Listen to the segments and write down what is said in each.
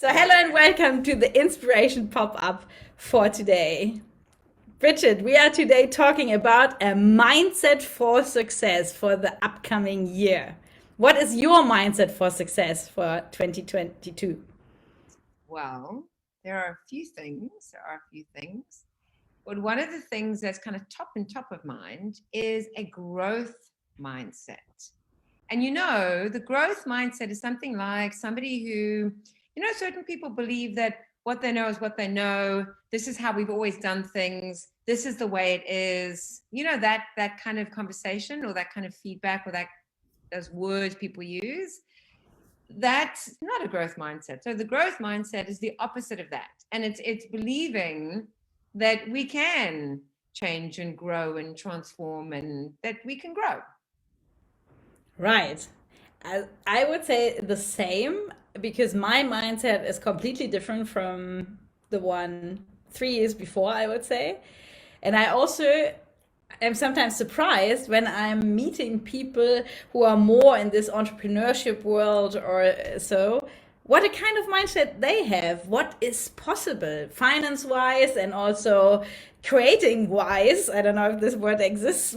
So, hello and welcome to the inspiration pop up for today. Bridget, we are today talking about a mindset for success for the upcoming year. What is your mindset for success for 2022? Well, there are a few things. But one of the things that's kind of top of mind is a growth mindset. And the growth mindset is something like somebody who, certain people believe that what they know is what they know. This is how we've always done things. This is the way it is. That kind of conversation or that kind of feedback or those words people use. That's not a growth mindset. So the growth mindset is the opposite of that. And it's believing that we can change and grow and transform and that we can grow. Right. I would say the same because my mindset is completely different from the one 3 years before, I would say. And I also am sometimes surprised when I'm meeting people who are more in this entrepreneurship world or so, what a kind of mindset they have, what is possible finance wise and also creating wise. I don't know if this word exists.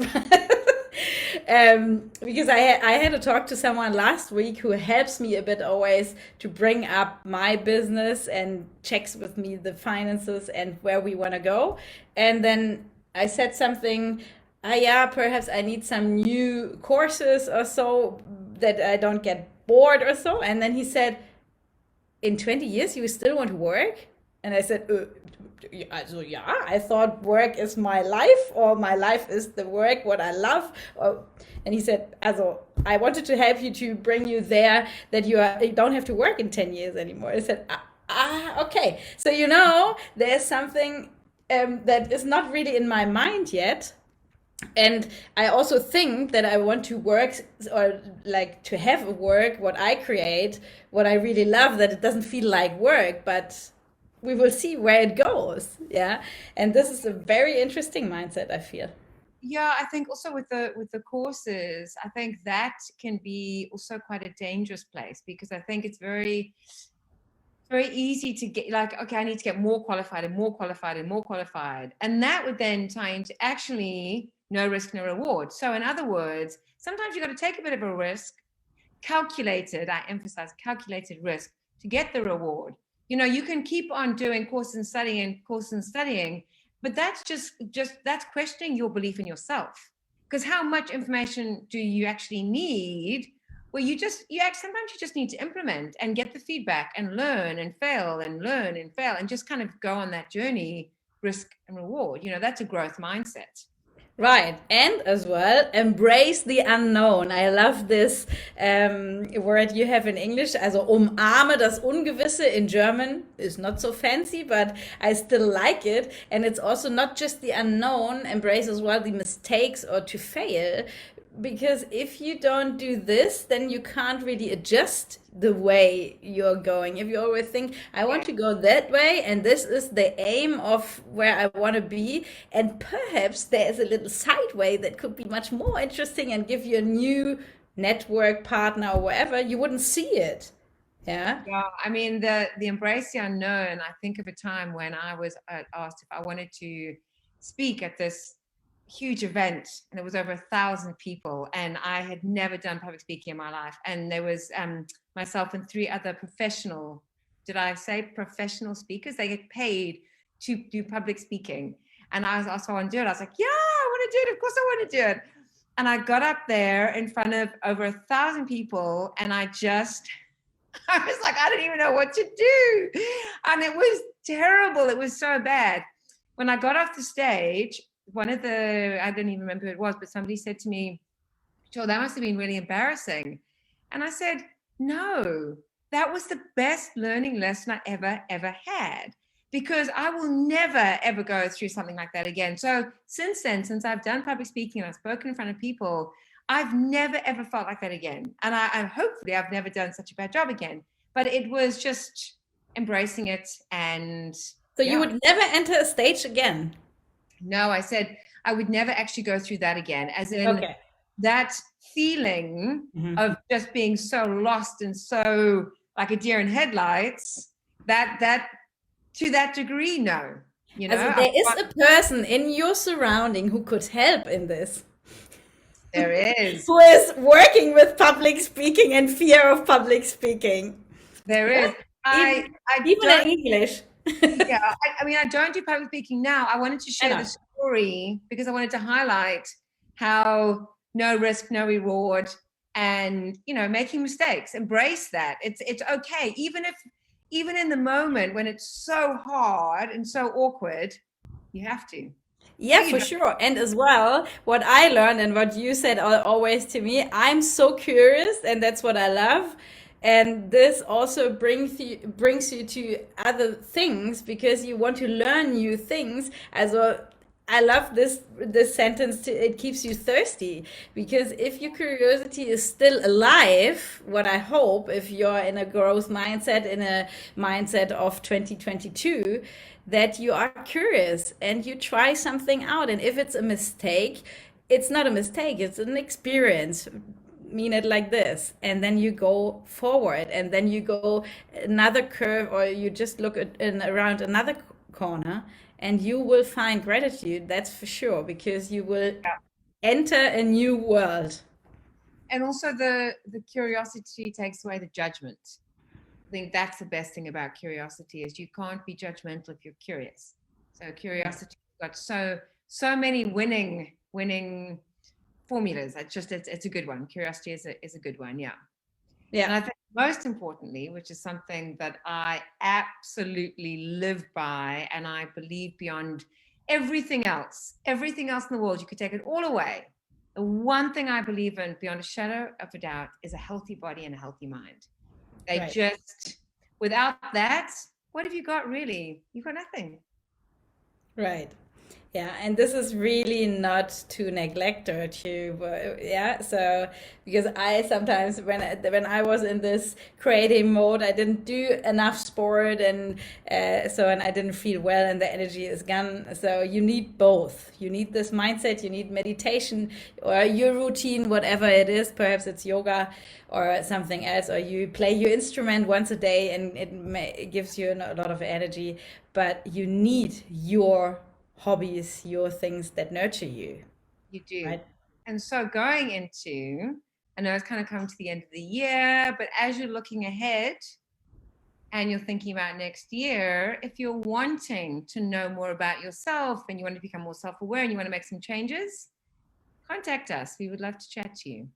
Because I had to talk to someone last week who helps me a bit always to bring up my business and checks with me the finances and where we want to go. And then I said something, yeah, perhaps I need some new courses or so that I don't get bored or so. And then he said, in 20 years, you still want to work? And I said, also, yeah, I thought work is my life or my life is the work, what I love. And he said, also, I wanted to help you to bring you there that you don't have to work in 10 years anymore. I said, okay. So, there's something that is not really in my mind yet. And I also think that I want to work or like to have a work, what I create, what I really love, that it doesn't feel like work, but we will see where it goes. Yeah. And this is a very interesting mindset, I feel. Yeah, I think also with the courses, I think that can be also quite a dangerous place because I think it's very easy to get like, okay, I need to get more qualified and more qualified and more qualified. And that would then tie into actually no risk, no reward. So in other words, sometimes you got to take a bit of a risk, calculated, I emphasize calculated risk to get the reward. You can keep on doing course and studying, but that's just that's questioning your belief in yourself. Because how much information do you actually need? Well, sometimes you just need to implement and get the feedback and learn and fail and learn and fail and just kind of go on that journey, risk and reward. That's a growth mindset. Right. And as well, embrace the unknown. I love this word you have in English. Also, umarme das Ungewisse in German is not so fancy, but I still like it. And it's also not just the unknown, embrace as well the mistakes or to fail. Because if you don't do this, then you can't really adjust the way you're going. If you always think, I want to go that way, and this is the aim of where I want to be, and perhaps there is a little side way that could be much more interesting and give you a new network partner or whatever, you wouldn't see it. Yeah. Yeah, I mean the embrace the unknown. I think of a time when I was asked if I wanted to speak at this huge event, and it was over 1,000 people, and I had never done public speaking in my life. And there was myself and three other professional, did I say professional speakers? They get paid to do public speaking, and I was also want to do it. I was like, yeah, I want to do it. Of course, I want to do it. And I got up there in front of over 1,000 people, and I was like, I don't even know what to do. And it was terrible. It was so bad. When I got off the stage, I don't even remember who it was, but somebody said to me, Joel, that must have been really embarrassing. And I said, no, that was the best learning lesson I ever had. Because I will never, ever go through something like that again. So since then, since I've done public speaking and I've spoken in front of people, I've never ever felt like that again. And hopefully I've never done such a bad job again. But it was just embracing it. And So you yeah, would never enter a stage again. no, I said I would never actually go through that again, as in Okay. that feeling Mhm. of just being so lost and so like a deer in headlights. that to that degree, no. You know, Also, there is a person in your surrounding who could help in this, there is. who is working with public speaking and fear of public speaking. There Yeah, is. I even, I even in don't. English. Yeah, I mean, I don't do public speaking now. I wanted to I share the know. story because I wanted to highlight how no risk, no reward, and making mistakes. Embrace that. It's okay, even in the moment when it's so hard and so awkward, you have to. Yeah, You for don't. sure. And as well, what I learned and what you said always to me, I'm so curious, and that's what I love. And this also brings you to other things because you want to learn new things. As well, I love this sentence. It keeps you thirsty because if your curiosity is still alive, what I hope, if you're in a growth mindset, in a mindset of 2022, that you are curious and you try something out. And if it's a mistake, it's not a mistake, it's an experience. Mean it like this. And then you go forward, and then you go another curve, or you just look around another corner, and you will find gratitude, that's for sure, because you will enter a new world. And also the curiosity takes away the judgment. I think that's the best thing about curiosity is you can't be judgmental if you're curious. So curiosity got so many winning formulas. It's a good one. Curiosity is a good one, yeah. And I Yeah. think most importantly, which is something that I absolutely live by, and I believe beyond everything else in the world, you could take it all away. The one thing I believe in beyond a shadow of a doubt is a healthy body and a healthy mind. They Right. just, without that, what have you got really? You've got nothing. Right. Yeah, and this is really not to neglect or to, yeah. So because I sometimes when I was in this creative mode, I didn't do enough sport, and and I didn't feel well, and the energy is gone. So you need both. You need this mindset. You need meditation or your routine, whatever it is. Perhaps it's yoga or something else, or you play your instrument once a day, and it gives you a lot of energy. But you need your hobbies, your things that nurture you, You do. right? And so going into, I know it's kind of coming to the end of the year, but as you're looking ahead and you're thinking about next year, if you're wanting to know more about yourself and you want to become more self-aware and you want to make some changes, contact us. We would love to chat to you.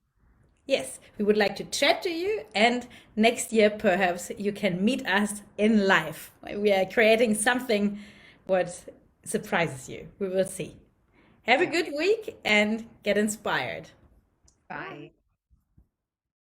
Yes, we would like to chat to you, and next year perhaps you can meet us in life. We are creating something what surprises you. We will see. Have a Yeah. good week and get inspired. Bye.